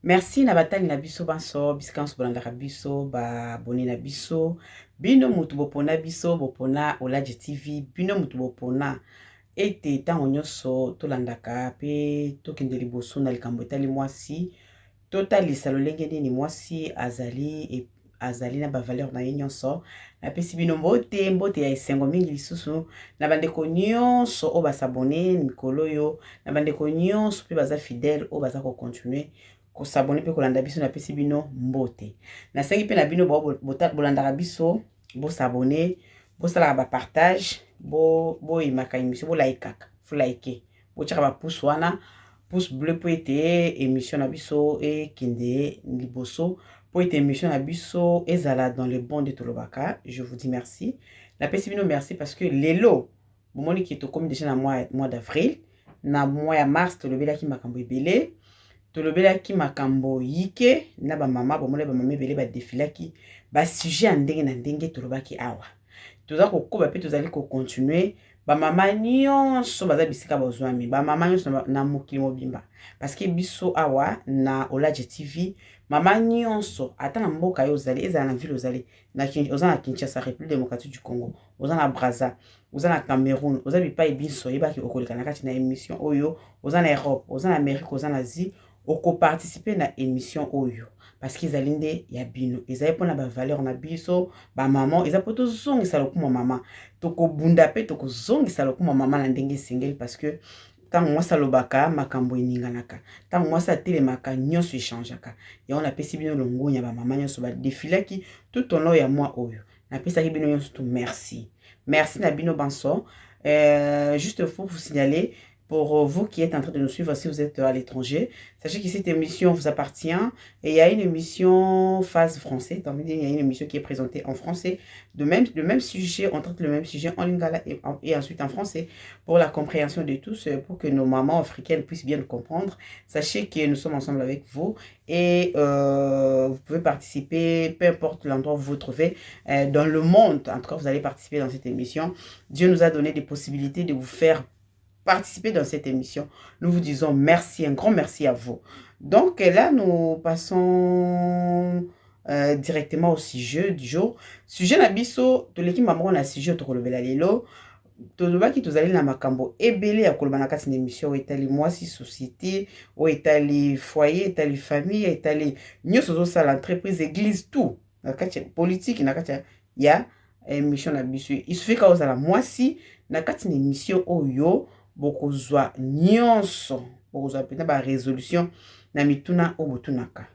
Merci na batali na biso banso bisika nyonso bolandaka biso babone na biso bino mutu bopona biso bopona Olaji TV bino mutu bopona ete ntango nyonso tolandaka mpe tokende liboso na likambo etali mwasi totalisa lolenge nini mwasi azali na bavaleur na ye nyonso napesi bino mbote ya esengo mingi lisusu na bandeko nyonso oyo basabone mikolo oyo na bandeko nyonso mpe baza fidèle oyo baza kocontinue kosabone mpe kolanda biso napesi bino mbote nasengi mpe na bino bolandaka biso bosabone bosalaka bapartage boyimaka émission bolaikaka folaike botiaka bapouce wana pouce bleu po ete émission na biso ekende liboso po ete émission na biso ezala dans le bon de tolobaka. Je vous dis merci napesi bino merci parce que lelo bomoni ki tokomi déjà na mois d'avril na mois ya mars tolobelaki makambo ebele tolobelaki makambo yike na bamama bomoni bamama ebele badefilaki basujet ya ndenge na ndenge tolobaki awa toza kokoba mpe tozali kocontinue bamama nyonso baza bisika bozwami bamama nyonso na mokili mobimba parceke biso awa na Olaji TV mama nyonso ata na mboka yo ozali ezala na ville ozali oza na Kinshasa République démocratique du Congo oza na Brazza oza na Cameroun oza bipai biso oyebaki okoleka na kati na émission oyo oza na Europe oza na Amérique oza na Asie okoparticipe na émission oyo parce que ezali nde ya bino ezali mpona bavaleur na biso bamama eza mpo tozongisa lokumu mama tokobunda mpe tokozongisa lokumu mama na ndenge esengeli parce que ntango mwasi alobaka makambo eninganaka ntango mwasi atelemaka nyonso echangeaka yango napesi bino longonya bamama nyonso badefilaki tout au long ya mwa oyo napesaki bino nyonso to merci na bino banso juste pour vous signaler pour vous qui êtes en train de nous suivre, si vous êtes à l'étranger, sachez que cette émission vous appartient. Et il y a une émission phase français, il y a une émission qui est présentée en français. Le même sujet, on traite le même sujet en lingala et ensuite en français pour la compréhension de tous, pour que nos mamans africaines puissent bien le comprendre. Sachez que nous sommes ensemble avec vous et vous pouvez participer, peu importe l'endroit où vous vous trouvez dans le monde. En tout cas, vous allez participer dans cette émission. Dieu nous a donné des possibilités de vous faire participer dans cette émission. Nous vous disons merci, un grand merci à vous. Donc là, nous passons directement au sujet du jour. Sujet na biso, to leki maman na sujet to kolobela lelo. To lobaki tozali na makambo ebele ya koloba na kati na émission etali mwasi société, o etali foyer, etali famille, etali nyonso zo sala entreprise, église tout. Na kati politique na kati ya émission na biso. Il suffit ka ozala mwasi na kati na émission oyo bokozwa nyonso bokozwa pena ba résolution na mituna obotunaka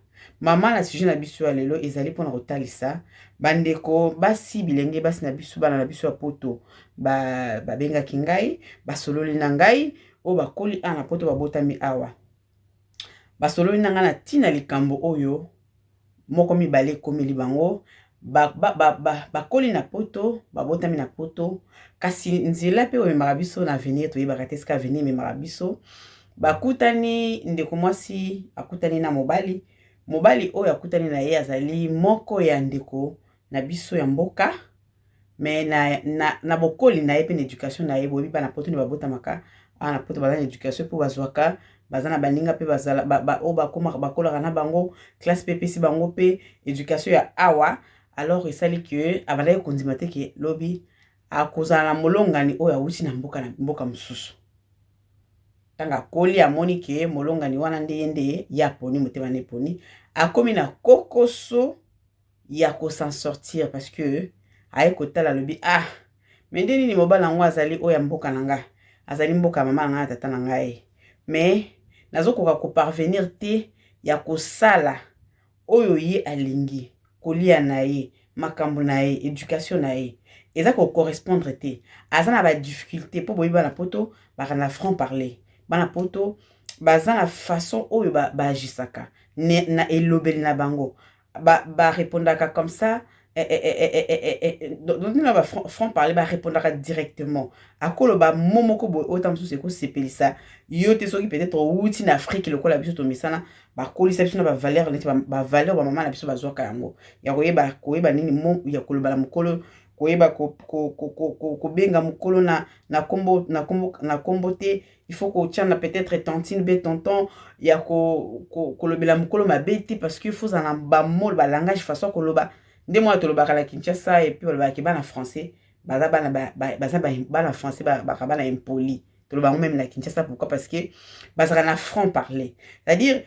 mama na sujet na biso ya lelo ezali mpona kotalisa bandeko basi bilenge basi na biso bana na biso ya poto babengaki ngai basololi na ngai oyo bakoli na poto babotami awa basololi na ngai na ntina likambo oyo moko mibale ekomeli bango bakoli na poto babotami na poto kasi nzela pe omemaka biso na avenir toyebaka te esika avenir ememaka biso bakutani ndeko mwasi akutani na mobali oyo akutani na ye azali moko ya ndeko na biso ya mboka me na bokoli na ye pe na éducation na ye boyebi bana poto ni babotamaka na poto baza na éducation mpo bazwaka baza na baninga mpe bazala oyo bakolaka na bango classe mpe epesi bango mpe éducation ya awa alors esali ke abandaki kondima te ke lobi akozala na molongani oyo awuti na mboka mosusu ntango akoli amoni ke molongani wana nde ye nde ye aponi motema na eponi akomi na kokoso ya kosan sortir parce que aye kotala lobi me nde nini mobala yango azali oyo ya mboka na nga azali mboka ya mama na ngai na tata na ngai me nazokoka koparvenir te ya kosala oyo ye alingi kolia na ye makambo na ye éducation na ye eza kocorrespondre te aza na badifficulté mpo boyebi bana poto baka na franc parler bana poto baza na façon oyo baagisaka na elobeli na bango barépondaka comme ça na bafranc parler barépondaka directement akoloba momoko boye oyo ta mosusu ekosepelisa yo te soki peut-être outi na afrique lokola biso tomisana bakolisa biso na bavaleur neti bavaleur bamama na biso bazwaka yango ya koyeba nini ya koloba na mokolo koyeba kobenga mukolo na kombo te, il faut ko tchana peut-être tantine be tonton ya kolobela mukolo mabe te parce que il faut za ba mot ba langage façon koloba nde moi tolobaka la Kinshasa et puis balobaka bana français baza bana français bana impoli tolobaka même la Kinshasa. Pourquoi? Parce que bazaka na franc parler, c'est-à-dire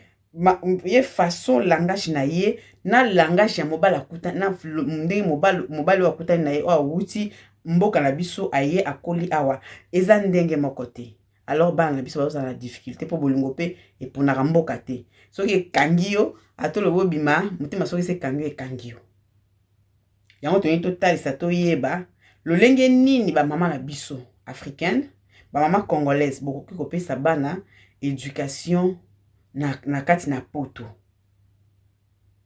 ye façon langage na ye na langage ya mobala kuta na ndenge mobala wa kuta na ye o awuti mboka na biso aye akoli awa eza ndenge moko te. Alors bana na biso baza na difficulté po bolingo pe et pour na mboka te soki ekangi yo atolo bobima motema soki se kangi ekangi yo yango to yito talisa to yeba lolenge nini ba mama na biso africaine ba mama congolaise bokoki kopesa bana éducation na kati na poto.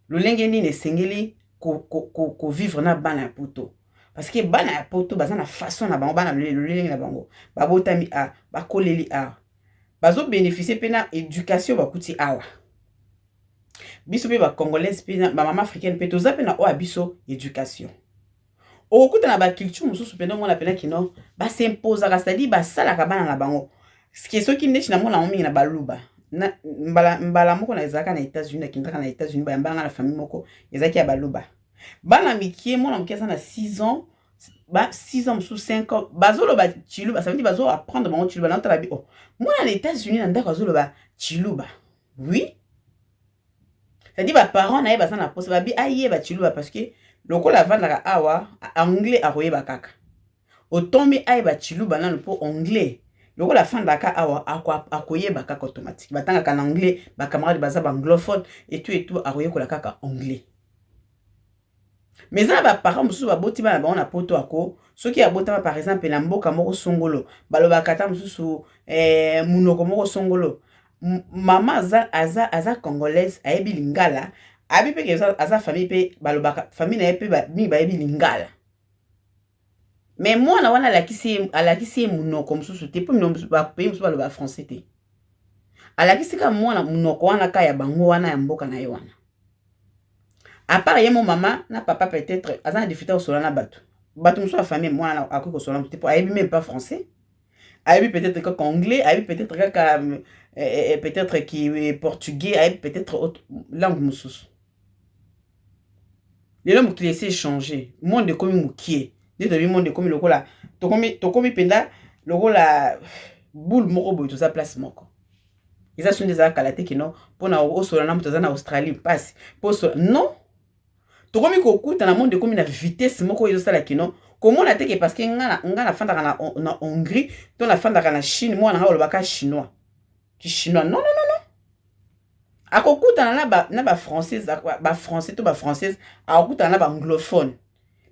Lolenge nini esengeli ko vivre na bana ya poto parce que bana ya poto baza na façon na bango bana lolenge na bango babotami a bakoleli a bazo bénéficier pe na éducation bakuti awa biso pe ba congolaise pe na ba mama africaine pe toza pe na o abiso éducation okuta na ba culture mususu pe ndongo na pena kino ba s'impose ka c'est-à-dire ba sala ka bana na bango ce qui est ce qui ndechi na mona mingi na baluba na mbala moko na ezaka na États-Unis na kindaka na États-Unis ba mbanga na famille moko ezaki ya baluba bana mikie mona mkiasa na 6 ans ba 6 ans sous 5 ans bazolo ba chiluba ça veut dire bazo apprendre bango chiluba na tala bi oh mona na États-Unis na ndako bazolo ba chiluba oui ça dit ba parents na ye bazana pose ba bi aye ba chiluba parce que lokola vandaka awa anglais akoyeba kaka otombi aye ba chiluba na po anglais lokola fandaka awa akoyeba kaka automatique batanga kana anglais ba camarade baza ba anglophone et tout akoyekola kaka anglais. Mais ça ba parents mususu ba boti bana ba on a poto ako soki abota par exemple na mboka moko songolo baloba kata mususu munoko moko songolo mama aza congolaise ayebi lingala abi pe aza famille pe baloba famille na ye pe ba yebi lingala. Mais moi na wana alakisi munoko mususu te po munoko ba pe mususu baloba français te alakisi ka mwana munoko wana ka ya bango wana ya mboka na ye wana. À part ye mon maman na papa peut-être azana difficulté au solana bato mususu la famille moi na akoko solana te po ayebi même pas français ayebi peut-être que anglais ayebi peut-être que peut-être qui portugais ayebi peut-être autre langue mususu. Les langues qui laissent changer monde comme mukie dès le monde comme lokola to komi penda lokola boule moko boy to sa place moko ils sont des akalate qui non pona o solana muto za na Australie passe po non to komi kokuta na monde comme na vitesse moko ezo sala kino komona teke parce que ngana fandaka na Hongrie to na fandaka na Chine moi na olobaka chinois ki chinois non akokuta na ba française ba français to ba française akokuta na ba anglophone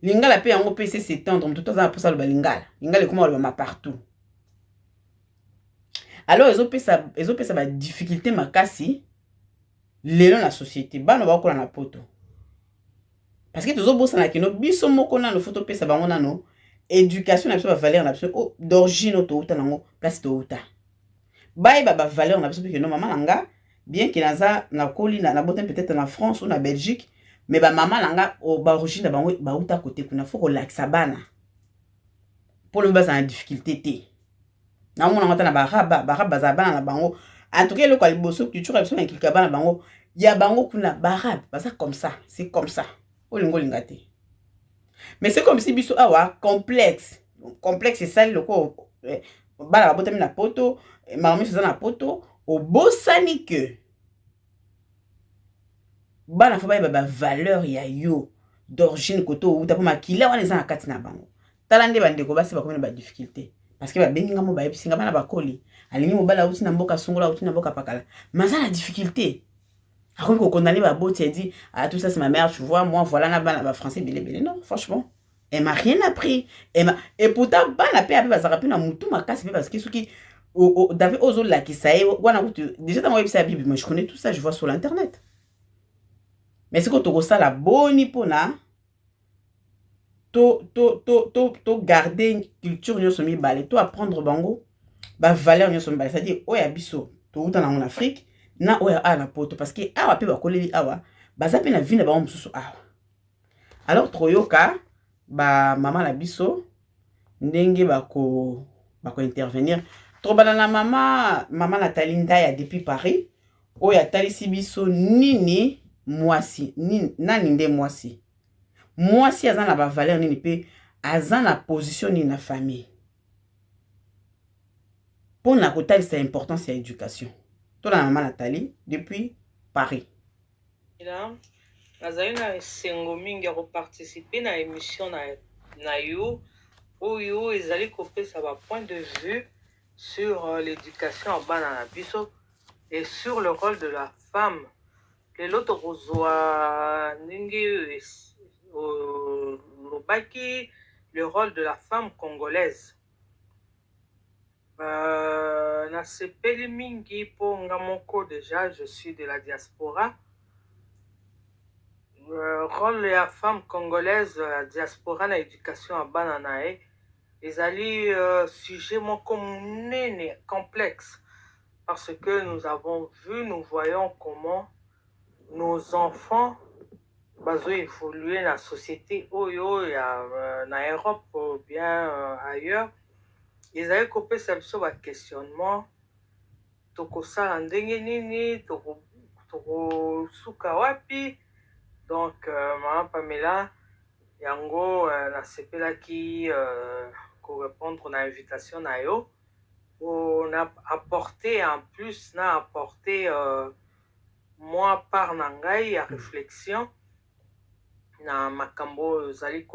lingala pe yango pe s'étendre tout ça pour ça le lingala comment le ma partout. Alors ils ont ça ba difficulté makasi lelo na société bana ba ko na poto parce que tozo bossa na kino biso moko na no photo pesa bango na no éducation na biso ba valeur na biso d'origine to uta nango place to uta ba valeur na biso pe que no mama nanga bien que naza na koli na botin peut-être na France ou na Belgique mais ba mama nanga o ba origine na bango ba uta côté kuna faut ko laksa bana pour le basa na difficulté té na mona ngata na baraba za bana na bango en tout cas le quoi liboso culture biso na kilika bana bango ya bango kuna barab basa comme ça c'est comme ça olingo lingate. Mais c'est comme si biso awa complexe c'est ça le ko bala botami na poto mama miso na poto o bosani que bana fa ba valeur ya yo d'origine koto uta po makila wana za na kati na bango talande bande ko basi ba ko ba difficulté parce que ba benga mo ba yebisinga bana bakoli alingi mo bala uti na mboka songola uti na mboka pakala maza la difficulté. Après qu'on condamne ma beauté et dit ah tout ça c'est ma mère tu vois moi voilà na français belé non franchement elle m'a rien appris et pourtant ba na pe après ba zarapi na mutu makasi parce que ce qui David ozo la qui ça wana déjà dans moi ça bible moi je connais tout ça je vois sur l'internet mais c'est que to ça la boni pona to garder culture nyo somi balé to apprendre bango ba valeur nyo somi balé c'est à dire oya biso to uta na en Afrique na oya a na poto parce que awa pe ba koleli awa baza pe na vie na ba mususu awa alors troyoka ba mama na biso ndenge bako intervenir. Tobala na mama Nathalie Ndaya depuis Paris. Oyo atalisi biso nini mwasi nani nde mwasi. Mwasi aza na ba valeur nini pe aza na position nini na famille. Pour na kotalisa importance ya éducation. Tola na mama Nathalie depuis Paris. Nazali na esengo mingi ya koparticiper na émission na yo oyo ezali kopesa ba point de vue sur l'éducation ya bana na biso et sur le rôle de la femme. Lelo tokozwa ndenge lobaki le rôle de la femme congolaise. Nasepeli mingi po nga moko déjà je suis de la diaspora. Rôle de la femme congolaise la diaspora na éducation à bana nae ezali sujet moko munene complexe parce que nous avons vu, nous voyons comment nos enfants bazo évoluer na société oyo ya na Europe ou bien ailleurs. Ezali kopesa biso ba questionnement tokosala ndenge nini tokosuka wapi. Donc maman Pamela yango nasepelaki ko répondre na invitation na yo. On a apporté en plus na apporté moi par nangai ya réflexion na makambo zali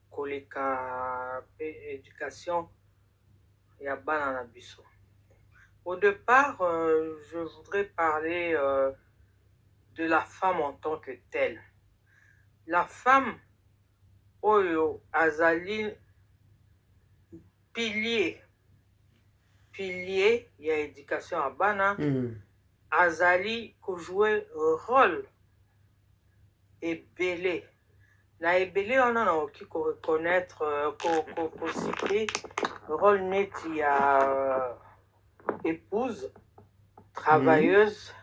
koleka éducation ya bana na biso. Au départ, je voudrais parler de la femme en tant que telle. La femme, oyo azali pilier ya éducation à bana, azali ko jouer rôle ebele. Na ebele on a qui ko reconnaître ko citer rôle net ya épouse, travailleuse,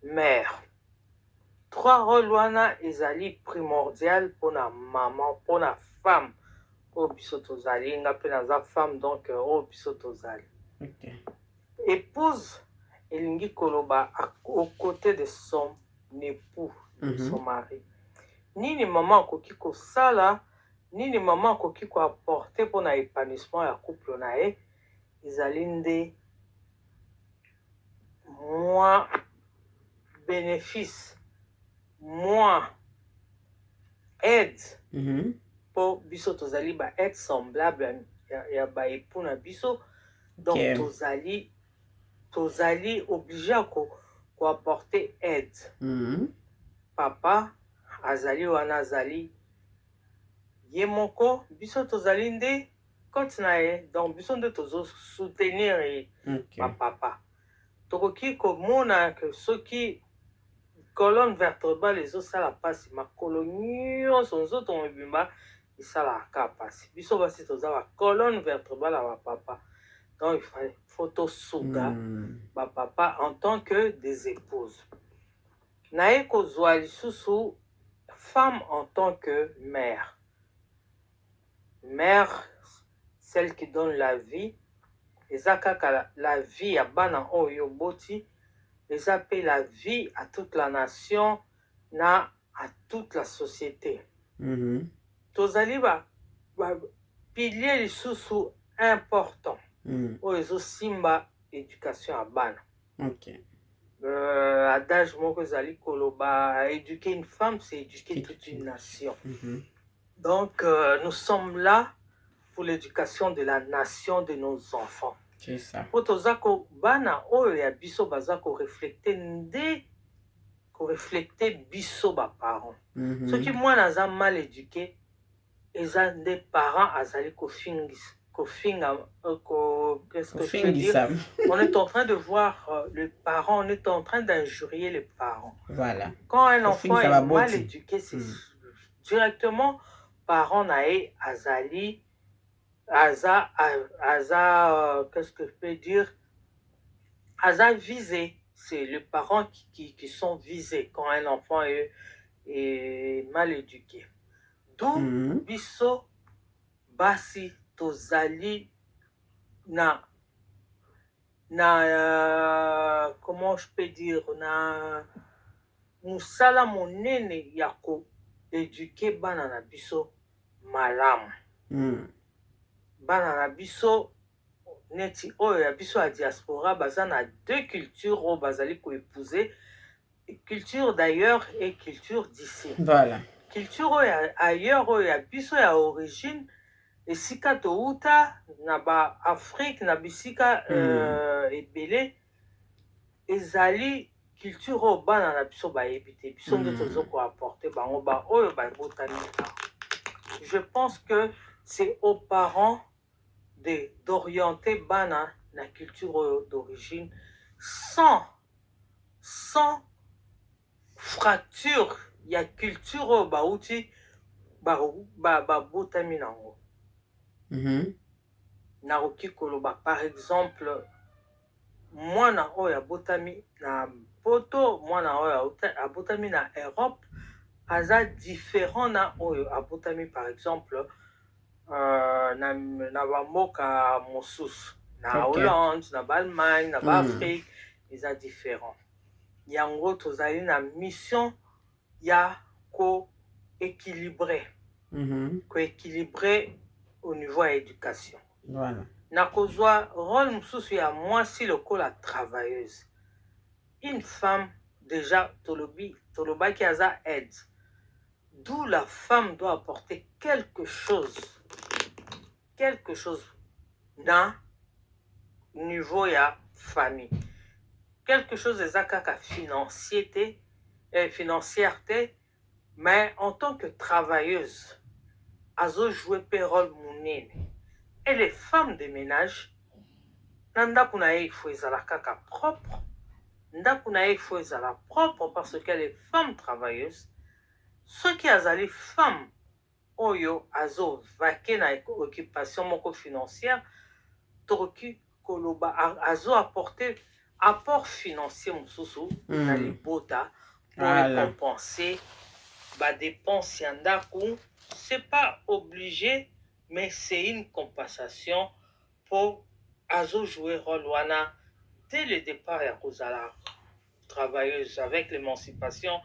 mère. Trois rôles wana ezali primordial pour la maman, pour la femme. Au biso tozali nga pe naza femme donc au biso tozali. Okay. Épouse elingi koloba aux côtés de son époux, son mari. Nini maman akoki kosala, nini maman akoki ko apporter pour na épanouissement ya couple na ye, ezali nde moi bénéfice, moi aide pour biso tozali ba être semblable ya ba époux na biso. Donc tozali obligé ko apporter aide. Papa azali wana azali ye moko biso tozali nde koti na ye, donc biso nde tozo soutenir ba papa. Tokoki komona ke soki colonne vertébrale ezosala pasi makolo nyonso nzoto mobimba esalaka pasi. Biso basi toza ba colonne vertébrale ya ba papa. Donc il faut tosuka ba papa en tant que des épouses. Naye kozwa lisusu femme en tant que mère. Mère, celle qui donne la vie. Eza kaka la vie ya bana oyo boti. Eza pe la vie à toute la nation na à toute la société. Tozali ba pilier lisusu important. Oyo ezosimba éducation ya bana. Adage moko ezali koloba éduquer une femme c'est éduquer toute une nation. Donc nous sommes là pour l'éducation de la nation de nos enfants. C'est ça. Po tozako bana oyo ya biso bazako reflecter nde ko reflecter biso ba parents. Ceux qui moi naza mal éduqué eza nde parents azali qu'est-ce que je peux dire? On est en train de voir le parent, on est en train d'injurier les parents. Voilà. Quand un enfant est mal éduqué, c'est directement parent nae azali qu'est-ce que je peux dire? Aza visé. C'est les parents qui sont visés quand un enfant est mal éduqué. d'où biso basi tozali comment je peux dire, na musala monene ya koeduke bana na biso malamu. Bana na biso neti oyo ya biso ya diaspora baza na deux cultures oyo bazali koépouser, culture d'ailleurs et culture d'ici. Voilà. Culture oyo ailleurs oyo ya biso ya origine esika touta na ba Afrique na bisika ebele ezali culture oyo bana na biso bayebi te, biso nde tozo koapporter bango ba oyo babotani. Je pense que c'est aux parents d'orienter bana na culture d'origine sans fracture ya culture oyo bauti babotami nango. Nakoki koloba par exemple mwana oyo abotami na poto, mwana oyo abotami na Europe aza différent na oyo abotami par exemple na bamboka mosusu, na Hollande, na Allemagne, na Afrique, eza différent. Yango tozali na mission ya ko-équilibrer au niveau ya éducation. Voilà. Nakozwa rôle mosusu ya mwasi lokola travailleuse. Une femme déjà tolobaki aza aide. D'où la femme doit apporter quelque chose dans niveau ya famille. Quelque chose eza kaka financière te, mais en tant que travailleuse, azo jouer rôle monene. Et les femmes de ménage, ndako na ye il faut ezala kaka propre. Ndako na ye il faut ezala propre parce que les femmes travailleuses, ceux qui azali femmes oyo azo vaquer na occupation moko financière, toki koloba azo apporter apport financier mosusu na libota pour compenser ba dépenses ya ndako. C'est pas obligé, mais c'est une compensation pour azo jouer rôle wana dès le départ ya kozala travailleuse. Avec l'émancipation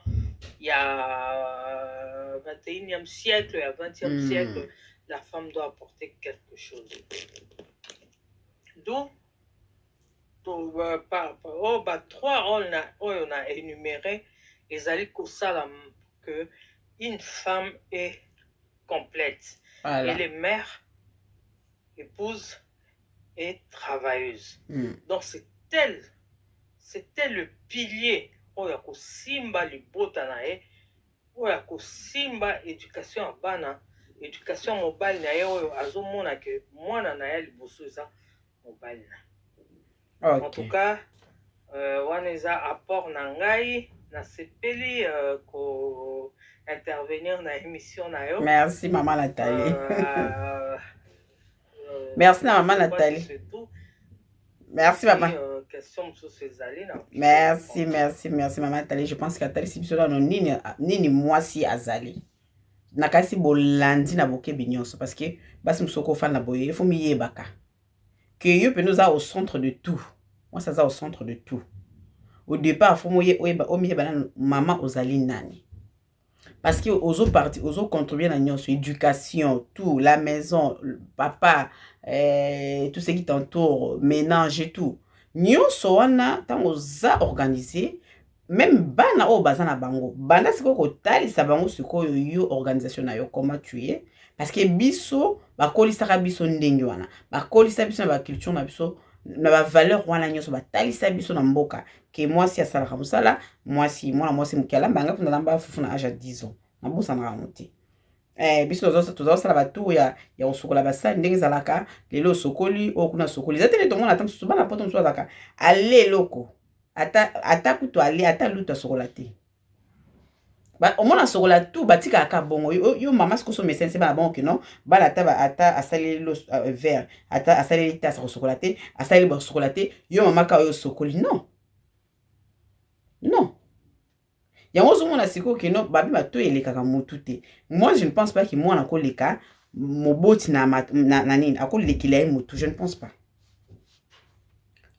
il y a 21e siècle, il y a 20e siècle, la femme doit apporter quelque chose. D'où trois rôles on a énuméré, ezali kosala que une femme est complète. Voilà. Elle est mère, épouse et travailleuse. Donc c'était le pilier oyo kosimba libota na ye, oyo kosimba éducation ya bana, éducation mobile na ye oyo azomona ke mwana na ye liboso eza mobile na. En tout cas, wana eza apport na ngai na sepeli ko intervenir na émission na yo. Merci maman Nathalie. Merci maman Nathalie. Merci maman. Merci maman Nathalie. Je pense qu'Atali si biso no nini mwasi azali. Nakasi bolandi na boke binyonso parce que basi musoko fa na boye faut miyebaka. Que yo pe nous a au centre de tout. Moi ça ça au centre de tout. Au départ faut moye oyeba maman ozali nani. Parce que aux autres parties, aux autres contribuer à l'éducation, tout, la maison, papa, tout ce qui t'entoure, ménage et tout. Nous sommes organisé, même bana o bazana bango. Bana siko ko tali sa bango siko yo organisation na yo comment tu es. Parce que biso ba kolisa biso ndenge wana. Ba kolisa biso na ba culture na biso na ba valeur wana nyoso ba tali sa biso na mboka. Que moi si asala kamusala, moi si mukala banga pona lamba fufu na âge à 10 ans. Na bosa na ramonti. Biso tozo sala batu ya osokola basa ndenge zalaka lelo sokoli okuna sokoli. Zatele tongo na tamsu bana poto mso zaka. Ale loko. Ata kuto ale ata luta sokola te. Ba omona sokola tout batika aka bongo yo mama siko so mesense ba bon que non bala ata asali lo vert ata asali ta sokola te asali bo sokola te yo mama ka yo sokoli non. Non. yango ozomona sikoyo ke no babi bato elekaka motu te. Moi je ne pense pas que mwana akoleka moboti na nini akolekela ye motu, je ne pense pas.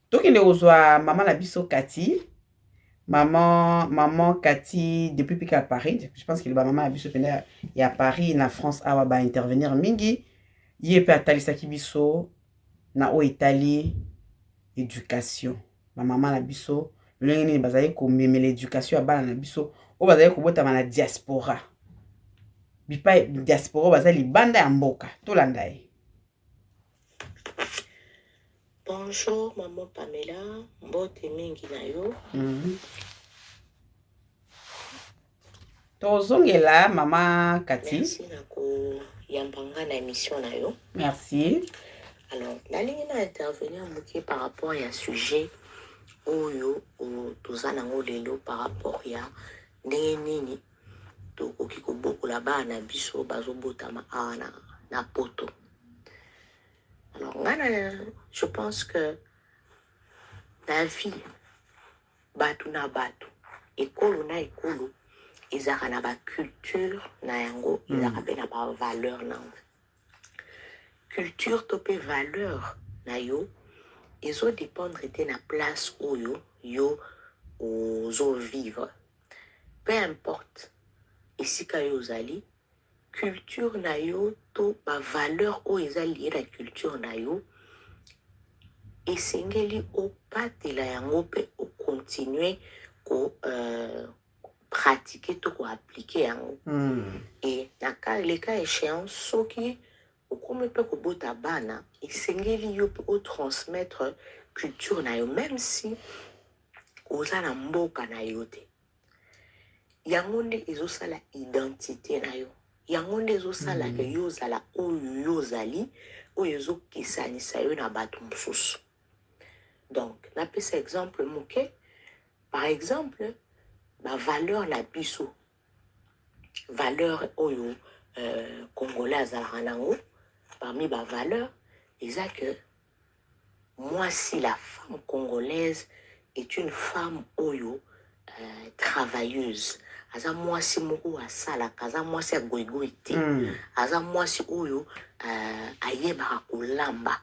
Tokende kozwa mama na biso Kati. Maman Kati depuis pika à Paris, je pense que le maman na biso penda ya Paris na France awa ba intervenir mingi. Ye pe atalisaki biso na o Italie éducation. Ma maman na biso lolenge nini bazali ko memela éducation ya bana na biso o bazali ko bota na diaspora. Bipa diaspora bazali banda ya mboka tolanda ye. Bonjour maman Pamela, mbote mingi na yo. Tozongela mama Kati. Merci na ko yambanga na émission na yo. Merci. Alors, nalingi na intervenir moké par rapport à un sujet oyo tozana ngolelo par rapport ya ndenge nini tokoki kobokola bana biso bazobotama awa na poto. Alors, je pense que la vie, batu na batu, ekolo na ekolo, ezaka na ba culture na yango, ezaka pe na ba valeur na yango. Culture to pe valeur na yo, ezo dépendre te na place oyo yo ozo vivre. Peu importe, esika yo ozali, culture na yo to ba valeur oyo eza lié na culture na yo, esengeli opatela yango pe o continuer ko pratiquer to ko appliquer yango. Et na le cas échéant soki okome pe ko bota bana esengeli yo pe o transmettre culture na yo même si oza na mboka na yo te. Yango nde ezosala identité na yo. Yango nde ezosala ke yo zala oyo yo zali oyo ezokesanisa yo na bato mosusu. Donc, na pesa exemple moke, par exemple, ba valeur na biso, valeur oyo congolais azalaka nango, parmi ba valeur, eza que moi si la femme congolaise est une femme oyo travailleuse, aza mwasi moko asalaka, aza mwasi agoigoi te, aza mwasi oyo ayebaka kolamba,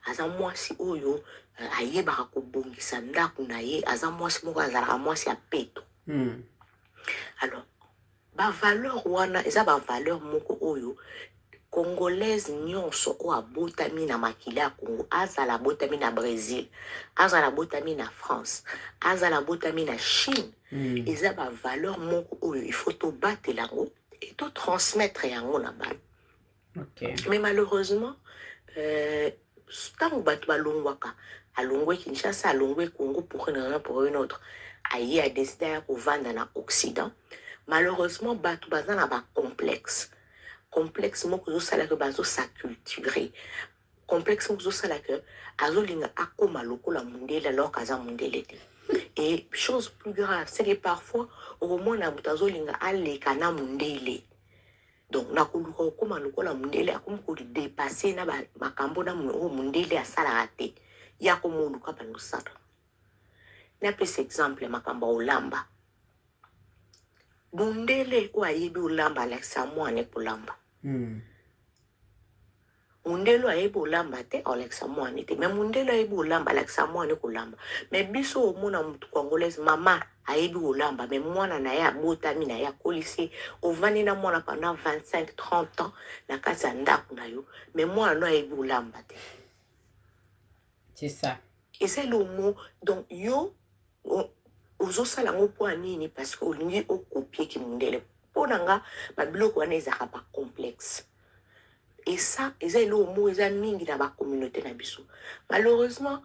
aza mwasi oyo ayebaka kobongisa ndako na ye, aza mwasi moko azalaka mwasi ya peto. Alors, ba valeur wana eza ba valeur moko oyo congolaise nyonso o abotami na makili ya Congo, azala botami na Brésil, azala botami na France, azala botami na Chine, eza ba valeur moko oyo il faut to battre yango et to transmettre yango na bana. Okay. Mais malheureusement, tant que balongwaka, alongwe Kinshasa, alongwe Congo pour une raison pour une autre, aïe a décidé à vendre dans l'Occident. Malheureusement, batu bazana ba complexe. Complexe moko zo sala que bazo s'acculturer. Complexe moko zo sala que azolinga akoma lokola mundele alors kaza mundele te. Et chose plus grave, c'est que parfois au moins na mutazolinga aleka na mundele. Donc na kuluka okoma lokola mundele akomi ko dépasser na makambo na mundele asala raté. Ya ko muluka bango sala. Na pesa exemple makambo olamba. Mundele o ayebi olamba alakisa mwane kolamba. Mundele ayebi olamba te alakisa mwane te. Mais mundele ayebi olamba alakisa mwane kolamba. Mais biso omona mutu congolaise mama ayebi olamba mais mwana na ya botami na ya kolisi ovani na mwana pendant 25-30 ans na kati ya ndako na yo mais mwana no ayebi olamba te. C'est ça. Et c'est le mot donc yo ozosala ngo po nini parce que olingi okopier ki mundele ponanga ba biloko wana ezaka ba complexe. Et ça eza le mot eza mingi na ba communauté na biso. Malheureusement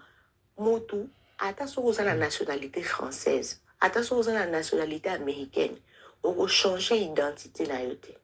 motu ata so ozala nationalité française, ata so ozala nationalité américaine, oko changer identité na yote.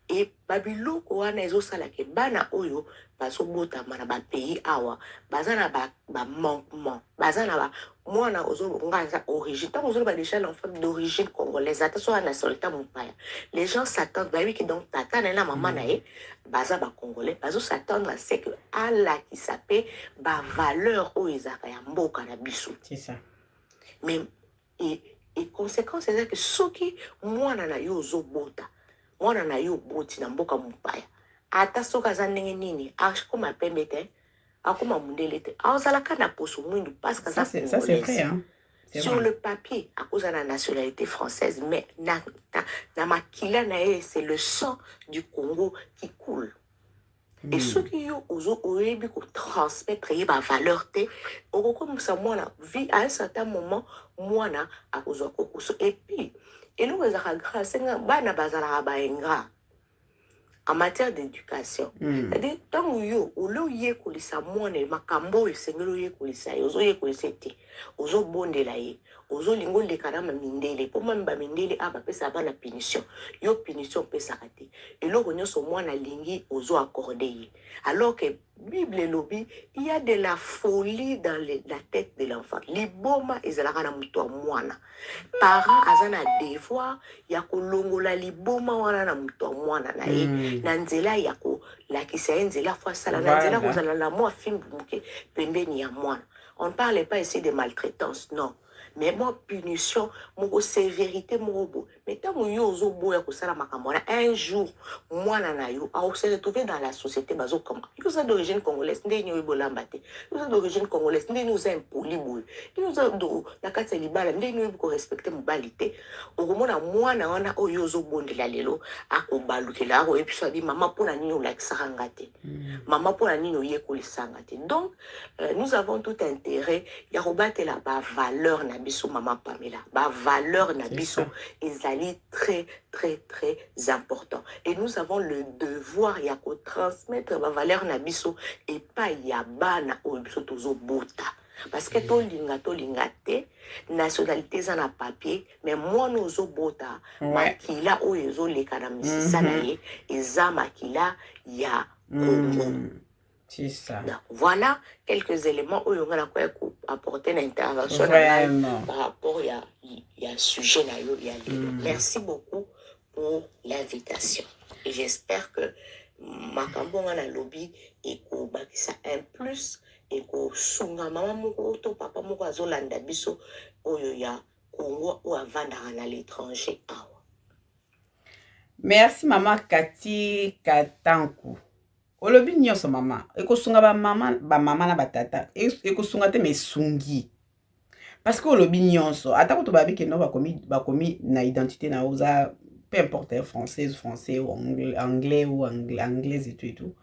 Et babiloko wana ezosala ke bana oyo bazobotama na ba pays awa bazana ba manquement bazana ba mwana ozonga origine tant ozoloba déjà l'enfant d'origine congolaise attention à la nationalité mopaya les gens s'attendent bah oui que donc tata na maman na ye baza ba congolais bazo s'attendre à ce que ala qui s'appelle ba valeur o ezaka ya mboka na biso. C'est ça. Mais et et conséquence c'est que soki mwana na yo ozobota mwana na yo boti na mboka mopaya ata soki aza ndenge nini akoma pembe te akoma mundele te azalaka na poso mwindu parce que ça c'est vrai, hein. Sur le papier, à cause de la nationalité française, mais na makila c'est le sang du Congo qui coule. Et ceux qui ont transmettre la valeur, comme ça, moi, à un certain moment, moi, à cause de et puis, et nous, en matière d'éducation. C'est-à-dire, tant que yo, au lieu de kolisa mwane, makambo esengelo ye kolisa, ozo ye kolisa te, ozo bonde la ye, ozo lingo le karama mindele, pour même ba mindele aba pesa bana punition, yo punition pesa kate. Et là, on so mwana lingi ozo accordé ye. Alors que Bible lobby, il y a de la folie dans la tête de l'enfant. Les boma ezalaka na muto mwana. Parents azana devoir ya kolongola liboma wana na muto mwana na ye. Na nzela ya ko lakisa nzela fois sala na nzela ko zala la moi fimbu muke pembeni ya mwana. On ne parle pas ici de maltraitance, non. Mais moi, punition, mon sévérité, mon beau. Mais tant que yo boya ko sala makamona un jour, moi nana yo, a se retrouver dans la société bazo comme. Yo sont d'origine congolaise, ndé nyo bolambate. Yo sont d'origine congolaise, ndé nous impoli boy. Yo sont do na kati libala, ndé nyo ko respecter mobalité. O komona moi na wana o yo zo bondela lelo, ako balukela ko episo di maman pona nino la kisangate. Maman pona nino ye ko lisangate. Donc nous avons tout intérêt ya rebattre la valeur na biso maman Pamela. Ba valeur na biso ezali très très très important. Et nous avons le devoir ya ko transmettre ba valeur na biso et pas ya bana o biso tozo bota. Parce que to linga te nationalité za na papier mais moi nozo bota makila o ezo leka na misisa na ye eza makila ya Congo. C'est ça. Donc, voilà quelques éléments où on a apporter une intervention par rapport à sujet. Merci beaucoup pour l'invitation. Et j'espère que Makambo na lobby et ko bakisa un plus et ko sunga mama moko to papa moko azolanda biso oyo ya Congo ou avanda à l'étranger. Merci maman Kati Katanku. Olobi nyonso mama ekosunga ba mama na batata ekosunga te mesungi parce que olobi nyonso ata ko to babi ke no bakomi na identité na oza peu importe français ou anglais ou anglaise et tout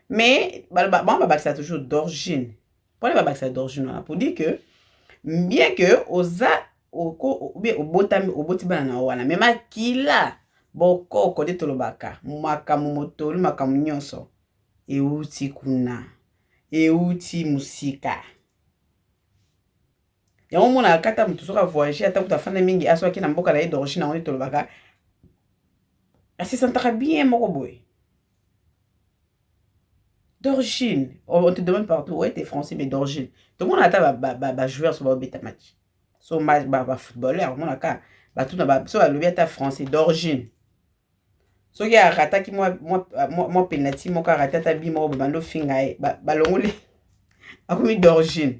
mais ba bakisa toujours d'origine pour les bakisa d'origine pour dire que bien que oza oboti bana na wana mais makila boko ko de tolobaka makamu motolu makamu nyonso euti kuna euti musika ya mona kata mutu soka voyager ata kutafana mingi aso akina mboka la d'origine na on tolobaka asi sentaka bien moko boy d'origine on te demande partout ouais t'es français mais d'origine tout le monde ata ba joueur so ba beta match so ba footballeur mona ka ba tout na ba so ba lobi ata français d'origine. So qui a rataki moi penalty moi ka ratata bi mo bando finga balongole akomi d'origine.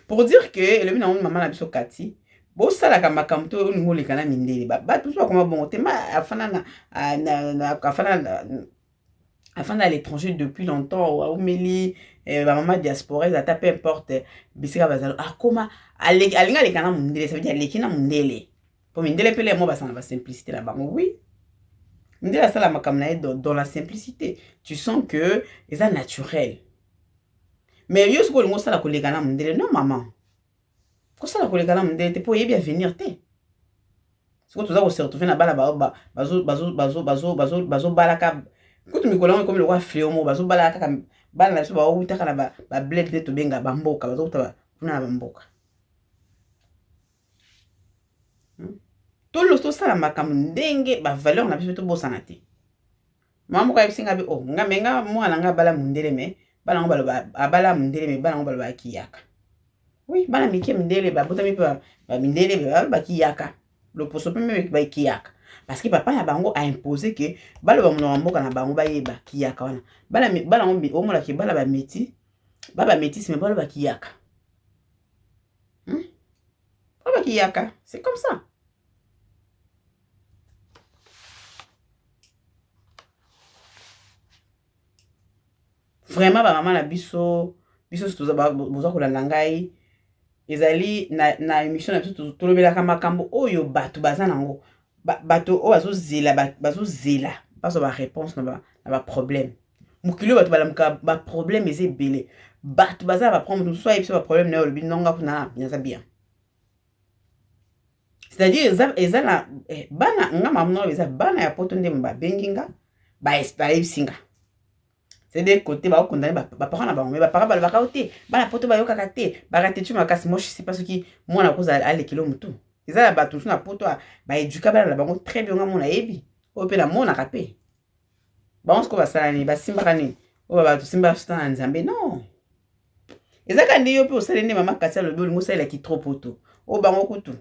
Pour dire que le bina maman na biso Kati bo sala ka makamto o ningo le kana mindele ba tout ça comme bon tema afana à l'étranger depuis longtemps ou meli ba maman diaspora ata peu importe bisika bazalo akoma alinga le kana mindele ça veut dire lekina mindele. Pour mindele pele mo basana ba simplicité là bas oui mindele ça la makamna dans la simplicité tu sens que c'est naturel mais yo ce que le ça la kolega na mindele non maman ko ça la kolega na mindele te pour y bien venir te ce que tu dois se retrouver na bala bazo balaka kutu mikolo comme le roi fléau mo bazo balaka kam bala na so ba wuta kana ba bled de to benga bamboka bazo ta na bamboka. Tout le tout ça la makambo ndenge ba valeur na biso to bosana te mama ko yebisinga bi o ngamenga mwana nga bala mundele me bala ngo bala abala mundele me bala ngo bala kiyaka oui bala miki mundele ba botami ba mundele ba kiyaka le poso pe me ba kiyaka parce que papa na bango a imposé que bala ba mona mboka na bango ba yeba kiyaka wana bala ngo o mola ki bala ba métis me bala ba kiyaka C'est comme ça. Vraiment, maman na biso boza kolanda ngai ezali na émission na biso tolobelaka makambo oyo bato baza nango bato oyo bazozela bazwa baréponse na baproblème mokili oyo bato balamuka baproblème eza ebele bato baza na baproblème mosusu ayebiso baproblème na yo olobi nonga mpona naza bien c'est-à-dire eza na bana nga mamuno eza bana ya poto nde babengi nga bayebisi nga c'est des côtés ba condamner ba parents na bango mais ba parents ba ba côté bana poto ba yoka kate ba raté tu makasi moi je sais pas ce qui moi na cause aller kilo mutu eza ba tout na poto ba éduquer bana na bango très bien nga mona yebi o pe na mona kapé ba on se ko ba sala ni ba simba kani o ba tout simba sta na nzambe non eza kandi yo pe o sala ni mama kasi lo bi musa ile ki trop poto o bango kutu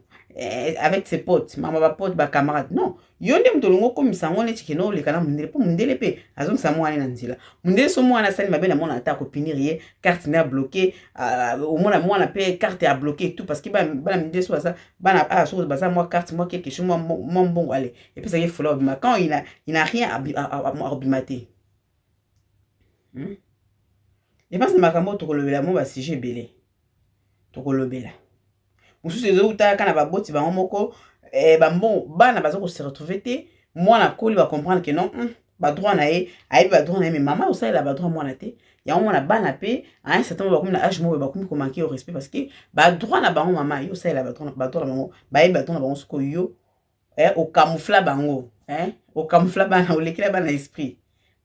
avec ses potes mama ba potes ba camarades non yonde mtolongo komisa ngone chikeno lekana mundele po mundele pe azomisa mwana na nzila mundele so mwana sali mabe na mona ata ko pinirier carte na bloqué au mwana pe carte a bloqué tout parce que bana mundele so ça bana so baza moi carte moi quelque chose moi bon allez et puis ça y est follow mais quand il n'a rien à obimater et pense makambo to kolobela mo ba sujet belé to kolobela mususu ezouta kana baboti bango moko bambon bana baza ko se retrouver te mwana koli va comprendre que non ba droit na ye ayebi ba droit na ye mais maman osala ba droit mwana te ya mwana bana pe à un certain moment comme na âge mo ba komi ko manquer au respect parce que ba droit na bango maman yo osala ba droit na bango ba yebi ba droit na bango siko yo au camouflage bango au camouflage bana olekela bana esprit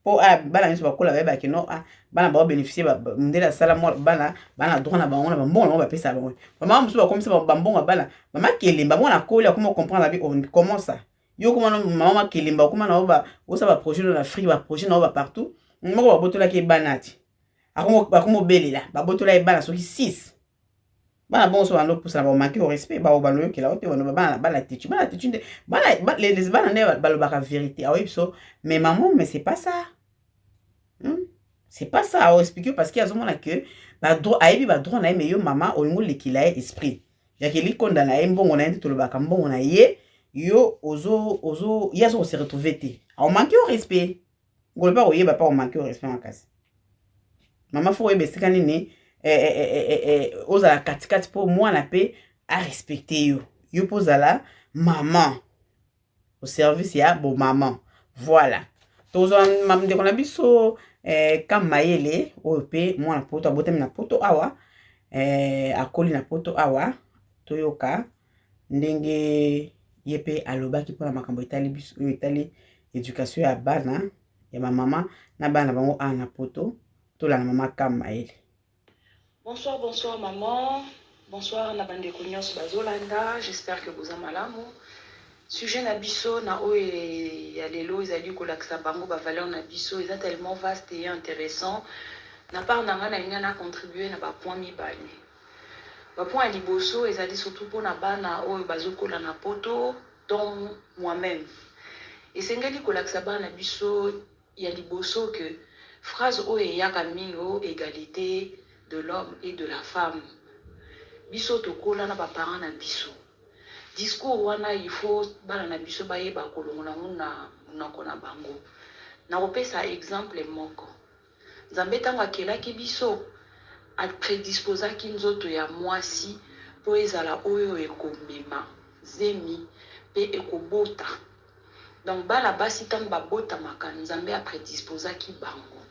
po bana nyonso bakola bayeba ke non bana bao bénéficier ndela sala mo bana droit na bango na bambongo ba pesa bango maman musu ba komisa bambongo bana mama kelemba mona kolia comment comprendre bi comment ça yo comment maman kelemba comment na ba osa ba projet na free ba projet na ba partout moko ba botola ke banati akomo belela ba botola e bana soki 6 bana bon so bano pousa ba manquer au respect ba bano yo kela ote bana titu bana les bana ne balobaka vérité ah oui so mais maman mais c'est pas ça. C'est pas ça à expliquer parce qu'il y a zomo na que ba droit ayebi ba droit na mais yo maman olingo lekila esprit ya ke likonda na mbongo na ndi tolobaka mbongo na ye yo ozo ya so se retrouver te au manquer au respect ngolo pas oyeba pas au manquer au respect en casse maman faut yeba sikani ni ozala katikati po mwana pe a respecter yo pozala maman au service ya bon maman voilà tozo mamde kona biso kamayele oyo pe mwana poto abotami na poto awa akoli na poto awa toyoka ndenge yepe alobaki pona makambo etali biso oyo etali éducation ya bana ya mama na bana bango ana poto tola na mama kamayele. Bonsoir maman, bonsoir na bande nyonso bazolanda, j'espère que vous allez malamu. Sujet na biso na oye ya lelo ezali kolakisa bango ba valeur na biso eza tellement vaste et intéressant na part na nga na inga na contribuer na ba point mibale ba point liboso ezali surtout pour na bana oyo bazokola na poto dont moi-même esengeli kolakisa bana biso ya liboso que phrase oyo yaka mingo égalité de l'homme et de la femme biso tokola na ba parents na biso discours wana il faut bana na biso bayeba kolongola na munoko na bango na kopesa exemple moko nzambe ntango akelaki biso apredisposaki nzoto ya mwasi po ezala oyo ekomema zemi pe ekobota donc bana basi ntango babotamaka nzambe apredisposaki bango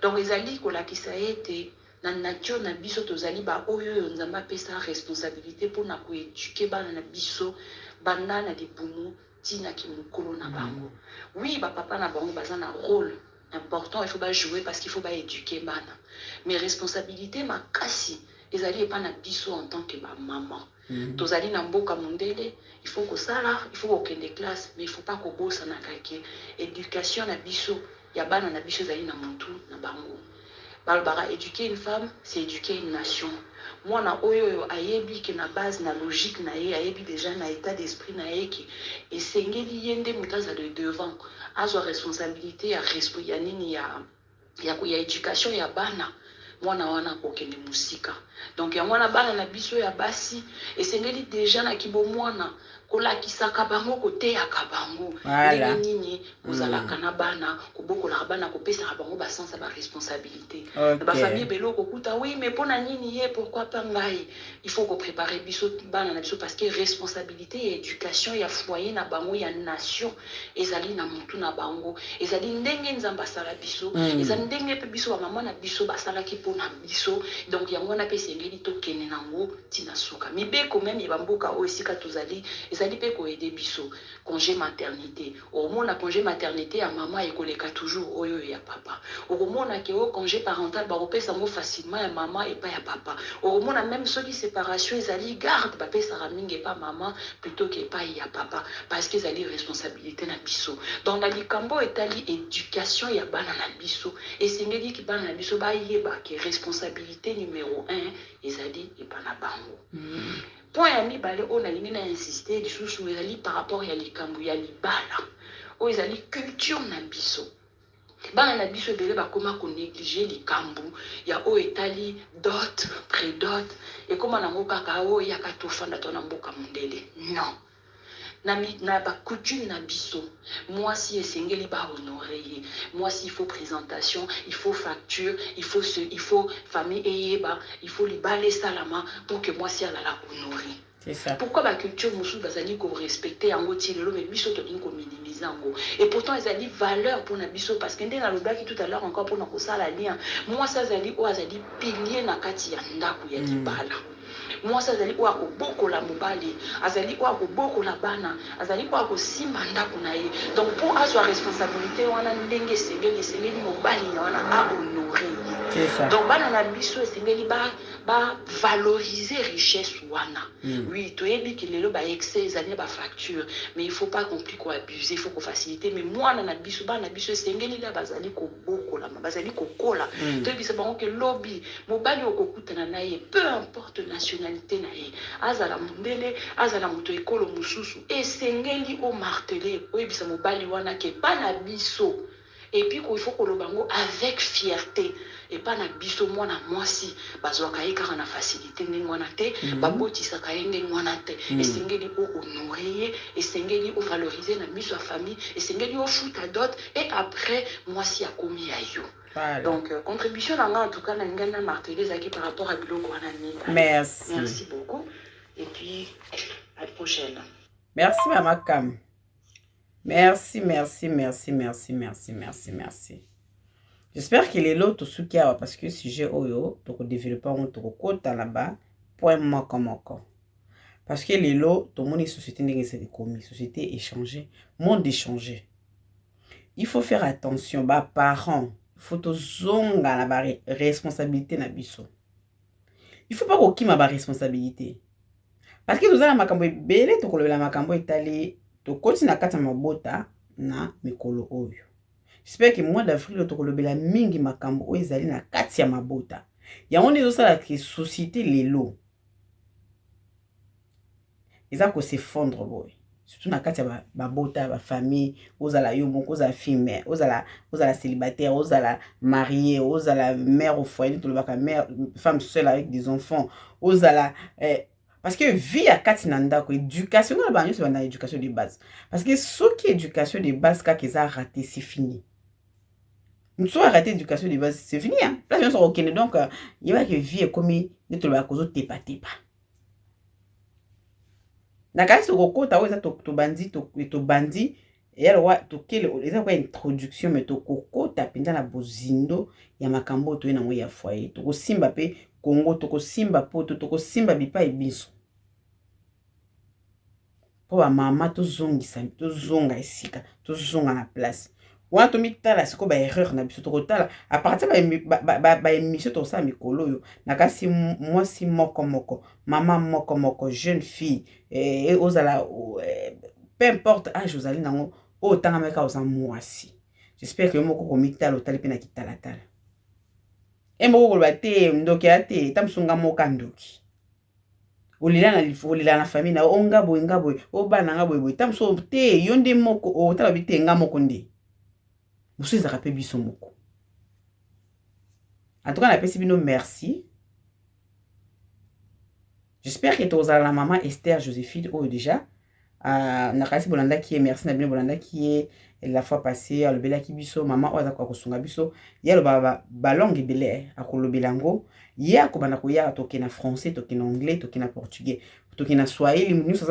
donc ezali kolakisa ete na nature na biso tozali ba oyo nzamba pesa responsabilité pour na koéduquer bana na biso banda na libumu tina ki mukolo na bango oui ba papa na bango baza na rôle important il faut pas jouer parce qu'il faut pas éduquer bana mais responsabilité makasi ezali pas na biso en tant que ba maman tozali na mboka mondele il faut ko sala il faut ko kende classe mais il faut pas ko bossa na kake éducation na biso ya bana na biso ezali na mutu na bango balbara éduquer une femme c'est éduquer une nation moi na oyo ayebi que na base na logique na ye ayebi déjà na état d'esprit na ye ki esengeli yende mutaza de devant azwa responsabilité ya respo ya nini ya éducation ya bana mwana wana kokende musika. Donc yango wana bana na biso ya basi esengeli déjà na kibomwana kolakisaka bango koteyaka bango ndenge nini kozalaka na bana kobokolaka bana kopesaka bango basensa baresponsabilité na bafamille ebele okokuta oui mais mpona nini ye pourquoi pas ngai il faut kopréparer biso bana na biso parce que responsabilité ya éducation ya foyer na bango ya nation ezali na mutu na bango ezali ndenge nzambe asala biso ezali ndenge mpe biso bamama na biso basalaki mpona biso. Donc yango wana mpe esengeli tokende nango ntina suka mibeko meme ya bamboka oyo esika tozali ezali pe koede biso congé maternité omona congé maternité ya mama ekoleka toujours oyo ya papa okomona ke o congé parental bakopesa yango facilement ya mama epa ya papa okomona même soki séparation ezali garde bapesaka mingi epa mama plutôt ke epai ya papa parce que ezali responsabilité na biso. Donc na likambo etali éducation ya bana na biso esengeli ki bana na biso bayeba ke responsabilité numéro 1 ezali epa na bango. Point ya mibale oyo nalingi na insister lisusu ezali par rapport ya likambo ya libala oyo ezali culture na biso. Bana na biso ebele bakoma konéglige likambo ya oyo etali dot prédot ekoma nango kaka oyo yaka tofanda to na mboka mondele. Non, na coutume na biso mwasi esengeli honorer ye mwasi il faut présentation il faut facture il faut famille eyeba il faut libala salama pour que mwasi alala honorer. C'est ça. Pourquoi la culture musu bazali ko respecter yango ti lelo mais biso to ko minimiser yango et pourtant ezali valeur pour na biso parce que ndé na lobaki tout à l'heure encore pour na ko sala lien mwasi azali o azali pilier na kati ya ndako ya libala. Mwasi azali o akobokola mobali azali o akobokola bana azali o akosimba ndako na ye. Donc pour azwa responsabilité wana ndenge esengeli mobali wana a honorer. C'est ça. Donc bana na biso esengeli ba valoriser richesse wana. Oui, toyebi ki lelo ba excès ezali ba facture mais il faut pas compliquer ko abuser, il faut ko faciliter mais mwana na biso bana biso esengeli la bazali ko bokola bazali ko kola. Toyebi se bango ke lobby mobali okokutana na ye peu importe nationalité na ye azala mundele azala moto ekolo mususu esengeli o marteler oyebisa mobali wana ke bana biso et puis il faut ko lobango avec fierté et pas na biso mwana mwasi bazwaka ye kaka na facilité ndenge wana te babotisaka ye ndenge wana te esengeli o honorer esengeli o valoriser na miso ya famille esengeli o futa dot et après mwasi akomi ya yo. Voilà. Donc contribution en tout cas na ngana marteler zaki par rapport à biloko wana ninga. Merci beaucoup et puis à la prochaine. Merci Mama Cam. Merci. J'espère qu'il est là tout ce qu'il y a parce que si j'ai oyo to développer on to kota là-bas point moko. Parce que les lots tout monde société n'est commis société échanger monde échanger. Il faut faire attention ba parents, il faut to zonga la barre responsabilité na biso. Il faut pas ko kima ba responsabilité. Parce que nous avons makambo belé to kolobela makambo etali to koti na kata mabota na mikolo oyo. J'espère que mois d'avril to kolobela mingi makambo oyo ezali na kati ya mabota. Yango ndezo sala ki société lelo. Eza ko s'effondre boy. Surtout na kati ya mabota ba famille, ozala yo moko ozala fille, ozala célibataire, ozala marié, ozala mère au foyer, to lobaka mère femme seule avec des enfants, ozala parce que vie à Katinanda, éducation, c'est une éducation de base. Parce que ce qui est éducation de base, quand ils ont raté, c'est fini. Nous sommes raté l'éducation de base, c'est fini. Hein? Là, je suis ok. Donc, il y a que vie est comme il y a que tepa. D'accord, c'est que tu as to bandi, et alors, tu as une introduction, mais tu as pinda la bozindo, il y a ma cambo, tu es dans le foyer, tu as simba pe Congo, tu as simba poto, tu as simba bipa et biso. Po ba mama to zonga esika to zonga na place wana to mitala siko ba erreur na biso to kotala à partir ba émission to sa mikolo yo nakasi mwasi moko mama moko jeune fille et ozala peu importe âge ozali nango o tanga meka oza mwasi. J'espère que moko ko mitala otali pe na kitala tala e moko ko bate ndoki ate tamsunga moka ndoki olila na famille na onga boy o bana nga boy tamso te yonde moko o tala bite nga moko nde musu za rappel biso moko En tout cas, on appelle Sibino merci. J'espère que tu as la maman Esther Joséphine, oh déjà. Nakasi Bolanda qui est merci, Nabino Bolanda qui est la fois passée, le bela qui biso, maman oza kwa kusunga biso, ya le balong ebele, akolo belango, ya ko bana ko ya toke na français, toke na anglais, toke na portugais, toke na swahili, nyuso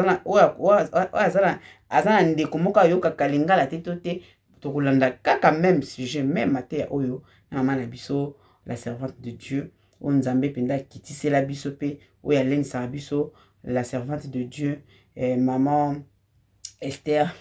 azana azana ndeko moka yoka kalingala te tote, tokolanda kaka même sujet, même matière oyo, na maman na biso, la servante de Dieu, o nzambe penda kitise la biso pe, oya len sa biso, la servante de Dieu, maman Esther,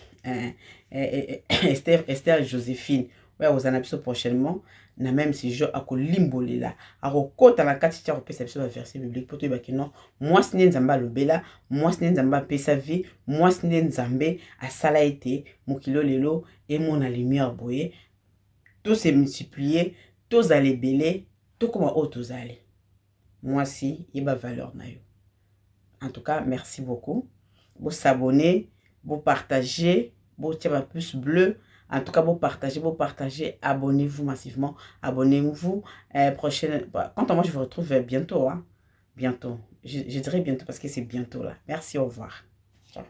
Esther Joséphine. Ouais, vous en avez prochainement. Na même si je ako limbolela, ako kota na kati tia kopesa biso ba verset biblique poto ba kino, moi sine nzamba lobela, moi sine nzamba pesa vie, moi sine nzambe asala ete mokilo lelo et mon la lumière boye. Tout s'est multiplié, tous allez belé, tout comme autres allez. Moi si, il ba valeur na yo. En tout cas, merci beaucoup. Vous s'abonner, vous partager, vous tirer un pouce bleu. En tout cas, vous partagez, abonnez-vous massivement, abonnez-vous. Prochaine, quant à moi, je vous retrouve bientôt. Hein? Bientôt. Je dirais bientôt parce que c'est bientôt là. Merci, au revoir. Ciao.